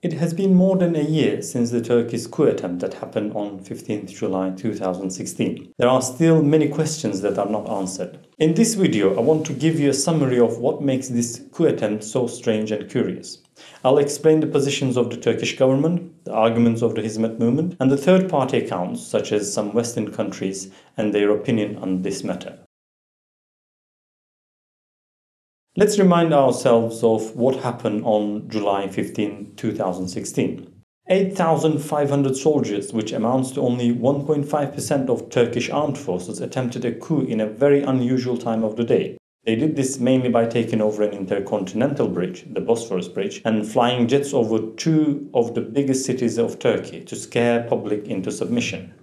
It has been more than a year since the Turkish coup attempt that happened on 15th July 2016. There are still many questions that are not answered. In this video, I want to give you a summary of what makes this coup attempt so strange and curious. I'll explain the positions of the Turkish government, the arguments of the Hizmet movement, and the third-party accounts such as some Western countries and their opinion on this matter. Let's remind ourselves of what happened on July 15, 2016. 8,500 soldiers, which amounts to only 1.5% of Turkish armed forces, attempted a coup in a very unusual time of the day. They did this mainly by taking over an intercontinental bridge, the Bosphorus Bridge, and flying jets over two of the biggest cities of Turkey to scare public into submission.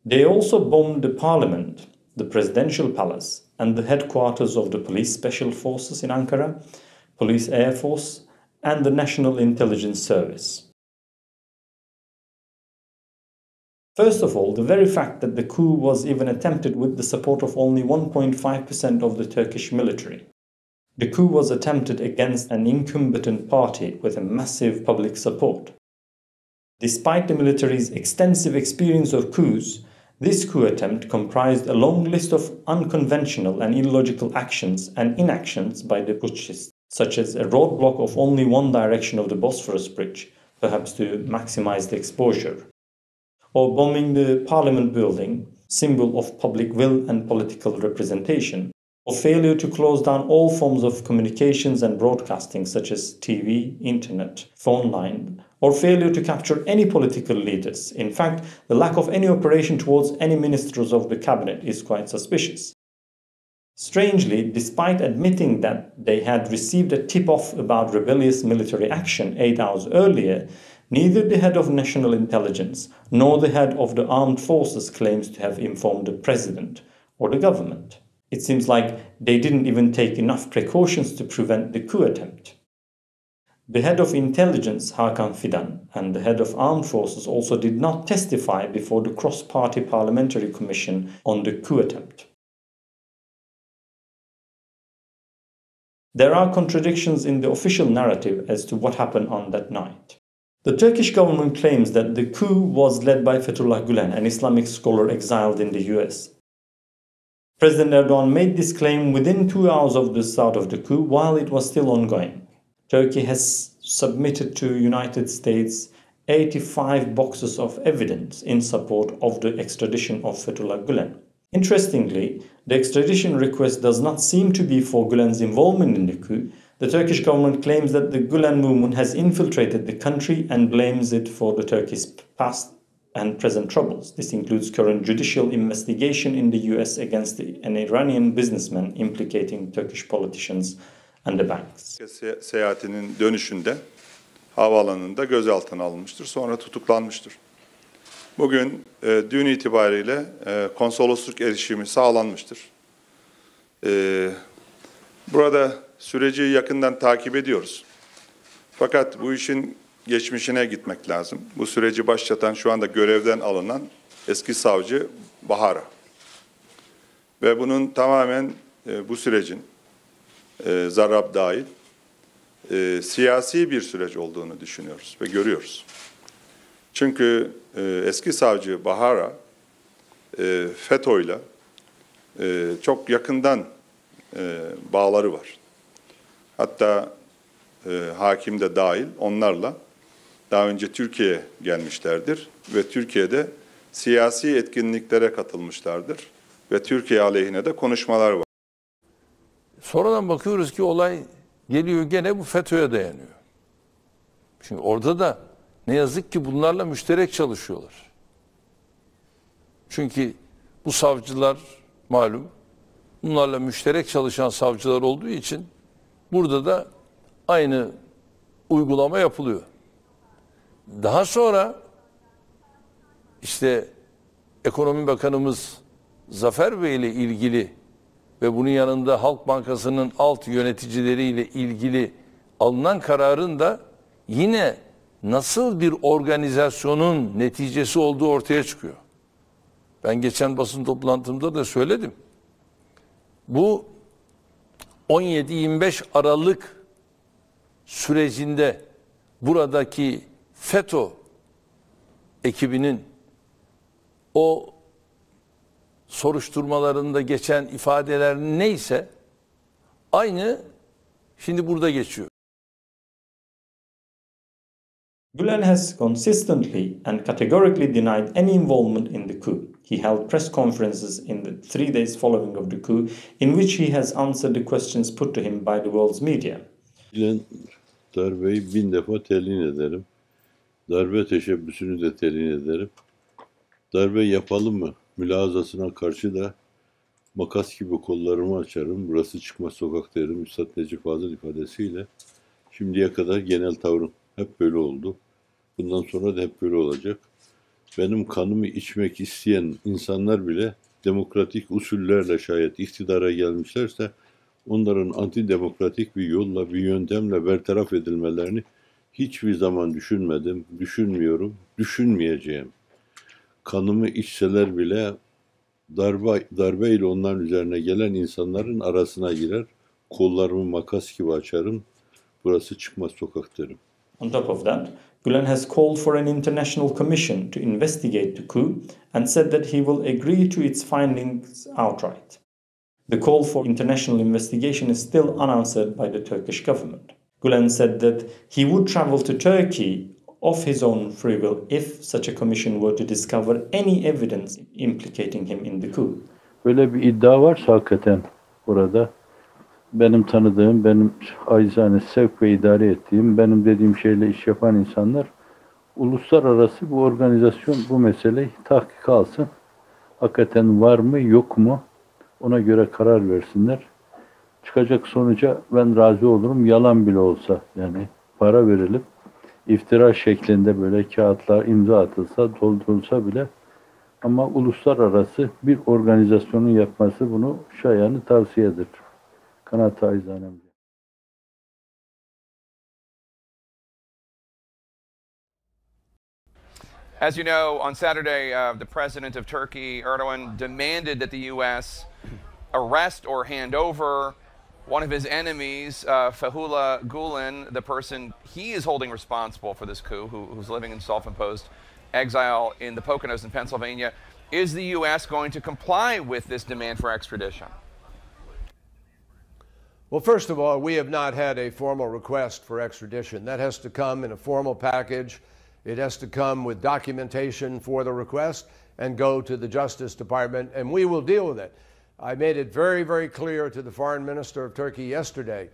They also bombed the parliament, the presidential palace, and the headquarters of the police special forces in Ankara, police air force, and the National Intelligence Service. First of all, the very fact that the coup was even attempted with the support of only 1.5% of the Turkish military. The coup was attempted against an incumbent party with a massive public support. Despite the military's extensive experience of coups, this coup attempt comprised a long list of unconventional and illogical actions and inactions by the putschists, such as a roadblock of only one direction of the Bosphorus Bridge, perhaps to maximize the exposure, or bombing the parliament building, symbol of public will and political representation, or failure to close down all forms of communications and broadcasting such as TV, internet, phone line, or failure to capture any political leaders. In fact, the lack of any operation towards any ministers of the cabinet is quite suspicious. Strangely, despite admitting that they had received a tip-off about rebellious military action 8 hours earlier, neither the head of national intelligence nor the head of the armed forces claims to have informed the president or the government. It seems like they didn't even take enough precautions to prevent the coup attempt. The head of intelligence, Hakan Fidan, and the head of armed forces also did not testify before the cross-party parliamentary commission on the coup attempt. There are contradictions in the official narrative as to what happened on that night. The Turkish government claims that the coup was led by Fethullah Gulen, an Islamic scholar exiled in the US. President Erdogan made this claim within 2 hours of the start of the coup while it was still ongoing. Turkey has submitted to United States 85 boxes of evidence in support of the extradition of Fethullah Gulen. Interestingly, the extradition request does not seem to be for Gulen's involvement in the coup. The Turkish government claims that the Gulen Movement has infiltrated the country and blames it for the Turkey's past and present troubles. This includes current judicial investigation in the US against an Iranian businessman implicating Turkish politicians and the banks. Seyahatinin dönüşünde havaalanında gözaltına alınmıştır. Sonra tutuklanmıştır. Bugün dün itibariyle konsolosluk erişimi sağlanmıştır. Burada süreci yakından takip ediyoruz. Fakat bu işin geçmişine gitmek lazım. Bu süreci başlatan, şu anda görevden alınan eski savcı Bahara. Ve bunun tamamen bu sürecin Zarrab dahil siyasi bir süreç olduğunu düşünüyoruz ve görüyoruz. Çünkü eski savcı Bahara FETÖ'yle çok yakından bağları var. Hatta hakim de dahil onlarla daha önce Türkiye'ye gelmişlerdir ve Türkiye'de siyasi etkinliklere katılmışlardır ve Türkiye aleyhine de konuşmalar var. Sonradan bakıyoruz ki olay geliyor gene bu FETÖ'ye dayanıyor. Çünkü orada da ne yazık ki bunlarla müşterek çalışıyorlar. Çünkü bu savcılar malum bunlarla müşterek çalışan savcılar olduğu için burada da aynı uygulama yapılıyor. Daha sonra işte Ekonomi Bakanımız Zafer Bey ile ilgili ve bunun yanında Halk Bankası'nın alt yöneticileriyle ilgili alınan kararın da yine nasıl bir organizasyonun neticesi olduğu ortaya çıkıyor. Ben geçen basın toplantımda da söyledim. Bu 17-25 Aralık sürecinde buradaki FETÖ ekibinin o soruşturmalarında geçen ifadeler neyse aynı şimdi burada geçiyor. Gulen has consistently and categorically denied any involvement in the coup. He held press conferences in the 3 days following of the coup, in which he has answered the questions put to him by the world's media. Gulen darbeyi 1000 defa telin ederim. Darbe teşebbüsünü de telin ederim. Darbe yapalım mı? Mülazasına karşı da makas gibi kollarımı açarım. Burası çıkmaz sokak derim. Üstad Necip Fazıl ifadesiyle. Şimdiye kadar genel tavrım hep böyle oldu. Bundan sonra da hep böyle olacak. Benim kanımı içmek isteyen insanlar bile demokratik usullerle şayet iktidara gelmişlerse onların antidemokratik bir yolla, bir yöntemle bertaraf edilmelerini hiçbir zaman düşünmedim, düşünmüyorum, düşünmeyeceğim. Kanımı içseler bile darbeyle onların üzerine gelen insanların arasına girer, kollarımı makas gibi açarım, burası çıkmaz sokak derim. On top of that, Gulen has called for an international commission to investigate the coup and said that he will agree to its findings outright. The call for international investigation is still unanswered by the Turkish government. Gulen said that he would travel to Turkey of his own free will if such a commission were to discover any evidence implicating him in the coup. Böyle bir iddia varsa hakikaten burada benim tanıdığım, benim acizane sevk ve idare ettiğim, benim dediğim şeyle iş yapan insanlar uluslararası bu organizasyon bu meseleyi tahkik alsın. Hakikaten var mı yok mu ona göre karar versinler. Çıkacak sonuca ben razı olurum. Yalan bile olsa yani para verilip iftira şeklinde böyle kağıtlar imza atılsa, doldurulsa bile ama uluslararası bir organizasyonun yapması bunu şayanı tavsiyedir. Kanaat aizanem. As you know, on Saturday, the president of Turkey, Erdogan, demanded that the U.S. arrest or hand over one of his enemies, Fethullah Gulen, the person he is holding responsible for this coup, who's living in self-imposed exile in the Poconos in Pennsylvania. Is the U.S. going to comply with this demand for extradition? Well, first of all, we have not had a formal request for extradition. That has to come in a formal package. It has to come with documentation for the request and go to the Justice Department, and we will deal with it. I made it very, very clear to the Foreign Minister of Turkey yesterday.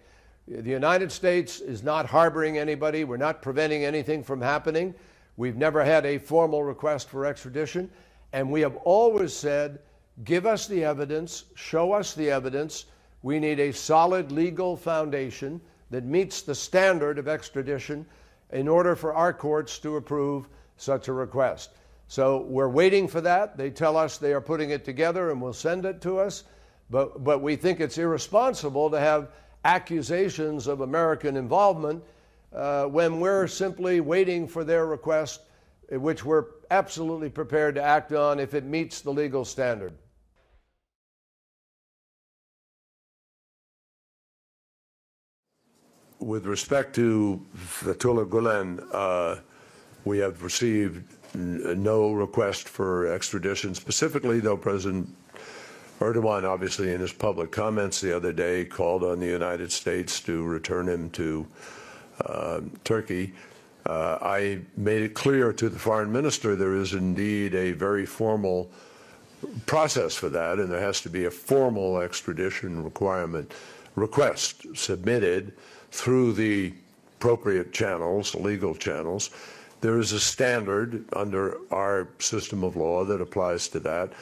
The United States is not harboring anybody. We're not preventing anything from happening. We've never had a formal request for extradition, and we have always said, give us the evidence, show us the evidence. We need a solid legal foundation that meets the standard of extradition in order for our courts to approve such a request. So we're waiting for that. They tell us they are putting it together and will send it to us. But we think it's irresponsible to have accusations of American involvement when we're simply waiting for their request, which we're absolutely prepared to act on if it meets the legal standard. With respect to Fethullah Gulen, we have received no request for extradition. Specifically, though, President Erdogan, obviously in his public comments the other day, called on the United States to return him to Turkey. I made it clear to the foreign minister there is indeed a very formal process for that, and there has to be a formal extradition request submitted through the appropriate channels, legal channels. There is a standard under our system of law that applies to that.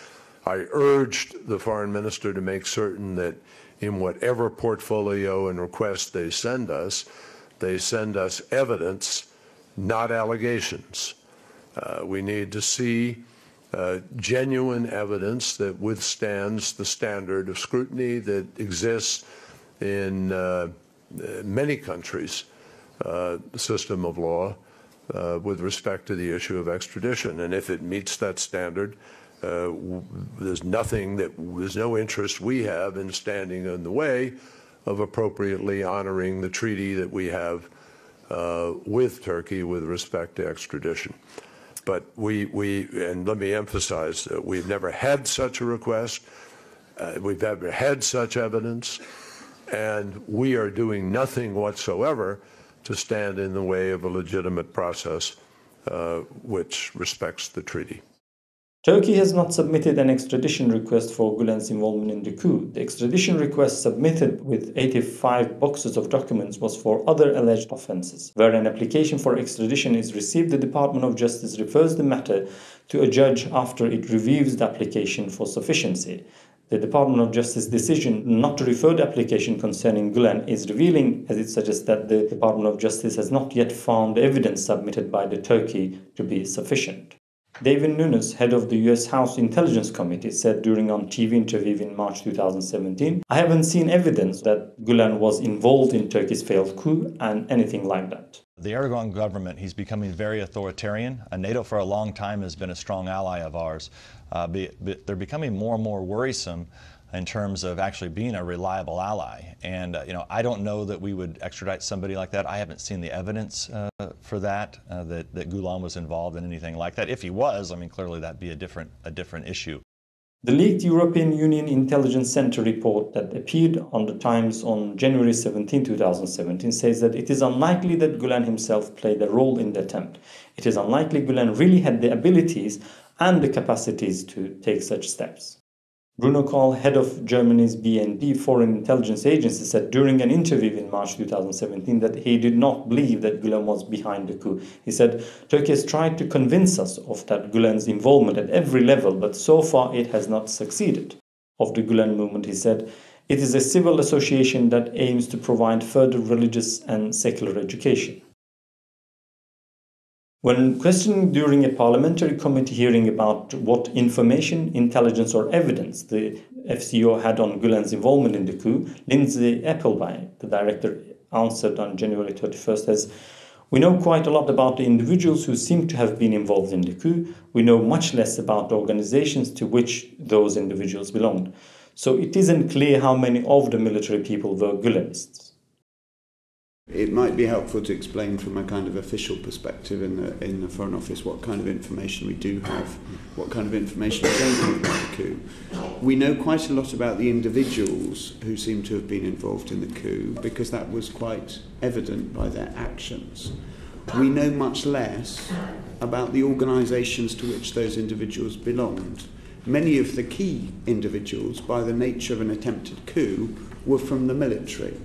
I urged the foreign minister to make certain that in whatever portfolio and request they send us evidence, not allegations. We need to see genuine evidence that withstands the standard of scrutiny that exists in many countries' system of law with respect to the issue of extradition. And if it meets that standard, there's no interest we have in standing in the way of appropriately honoring the treaty that we have with Turkey with respect to extradition. But and let me emphasize that we've never had such a request, we've never had such evidence, and we are doing nothing whatsoever to stand in the way of a legitimate process which respects the treaty. Turkey has not submitted an extradition request for Gulen's involvement in the coup. The extradition request submitted with 85 boxes of documents was for other alleged offenses. Where an application for extradition is received, the Department of Justice refers the matter to a judge after it reviews the application for sufficiency. The Department of Justice decision not to refer the application concerning Gulen is revealing, as it suggests that the Department of Justice has not yet found the evidence submitted by the Turkey to be sufficient. David Nunes, head of the US House Intelligence Committee, said during a TV interview in March 2017, "I haven't seen evidence that Gulen was involved in Turkey's failed coup and anything like that." The Erdogan government, he's becoming very authoritarian. NATO for a long time has been a strong ally of ours. They're becoming more and more worrisome in terms of actually being a reliable ally. And, I don't know that we would extradite somebody like that. I haven't seen the evidence for that Gulen was involved in anything like that. If he was, clearly that'd be a different issue. The leaked European Union Intelligence Center report that appeared on the Times on January 17, 2017 says that it is unlikely that Gulen himself played a role in the attempt. It is unlikely Gulen really had the abilities and the capacities to take such steps. Bruno Kohl, head of Germany's BND Foreign Intelligence Agency, said during an interview in March 2017 that he did not believe that Gulen was behind the coup. He said, "Turkey has tried to convince us of that Gulen's involvement at every level, but so far it has not succeeded." Of the Gulen Movement, he said, "It is a civil association that aims to provide further religious and secular education." When questioned during a parliamentary committee hearing about what information, intelligence or evidence the FCO had on Gulen's involvement in the coup, Lindsay Appleby, the director, answered on January 31st as, "We know quite a lot about the individuals who seem to have been involved in the coup. We know much less about the organizations to which those individuals belonged. So it isn't clear how many of the military people were Gulenists." It might be helpful to explain from a kind of official perspective in the Foreign Office what kind of information we do have, what kind of information we don't have about the coup. We know quite a lot about the individuals who seem to have been involved in the coup because that was quite evident by their actions. We know much less about the organisations to which those individuals belonged. Many of the key individuals, by the nature of an attempted coup, were from the military.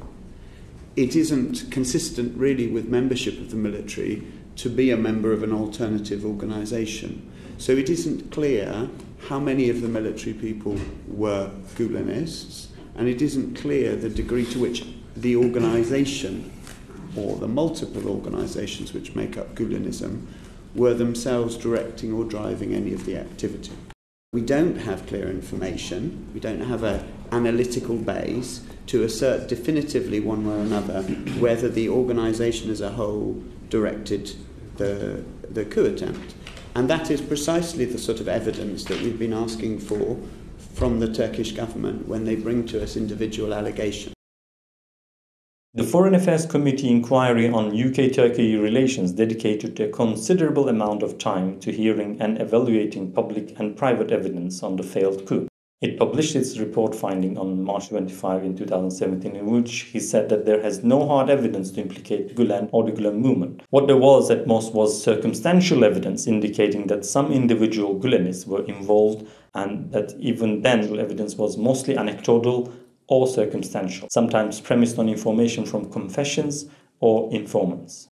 It isn't consistent really with membership of the military to be a member of an alternative organisation. So it isn't clear how many of the military people were Gulenists, and it isn't clear the degree to which the organisation or the multiple organisations which make up Gulenism were themselves directing or driving any of the activity. We don't have clear information, we don't have an analytical base to assert definitively one way or another whether the organisation as a whole directed the coup attempt. And that is precisely the sort of evidence that we've been asking for from the Turkish government when they bring to us individual allegations. The Foreign Affairs Committee inquiry on UK-Turkey relations dedicated a considerable amount of time to hearing and evaluating public and private evidence on the failed coup. It published its report finding on March 25 in 2017, in which he said that there has no hard evidence to implicate Gulen or the Gulen Movement. What there was at most was circumstantial evidence indicating that some individual Gulenists were involved, and that even then evidence was mostly anecdotal or circumstantial, sometimes premised on information from confessions or informants.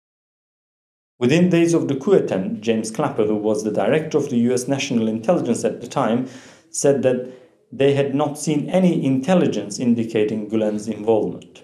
Within days of the coup attempt, James Clapper, who was the director of the US National Intelligence at the time, said that they had not seen any intelligence indicating Gulen's involvement.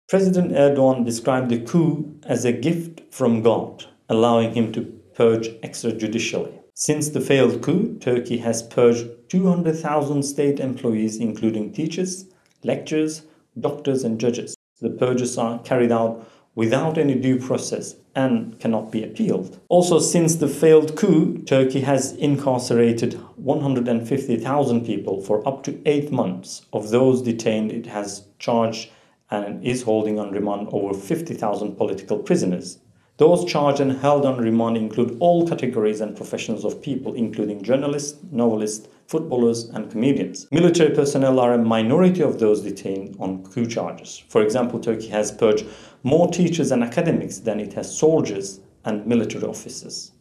President Erdogan described the coup as a gift from God, allowing him to purge extrajudicially. Since the failed coup, Turkey has purged 200,000 state employees, including teachers, lecturers, doctors and judges. The purges are carried out without any due process and cannot be appealed. Also, since the failed coup, Turkey has incarcerated 150,000 people for up to 8 months. Of those detained, it has charged and is holding on remand over 50,000 political prisoners. Those charged and held on remand include all categories and professions of people, including journalists, novelists, footballers, and comedians. Military personnel are a minority of those detained on coup charges. For example, Turkey has purged more teachers and academics than it has soldiers and military officers.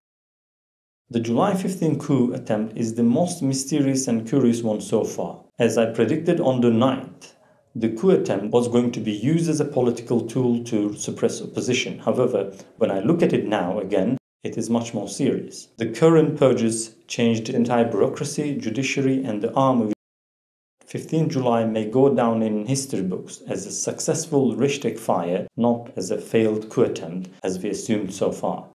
The July 15 coup attempt is the most mysterious and curious one so far. As I predicted on the 9th, the coup attempt was going to be used as a political tool to suppress opposition. However, when I look at it now again, it is much more serious. The current purges changed the entire bureaucracy, judiciary, and the army. 15 July may go down in history books as a successful Richter fire, not as a failed coup attempt, as we assumed so far.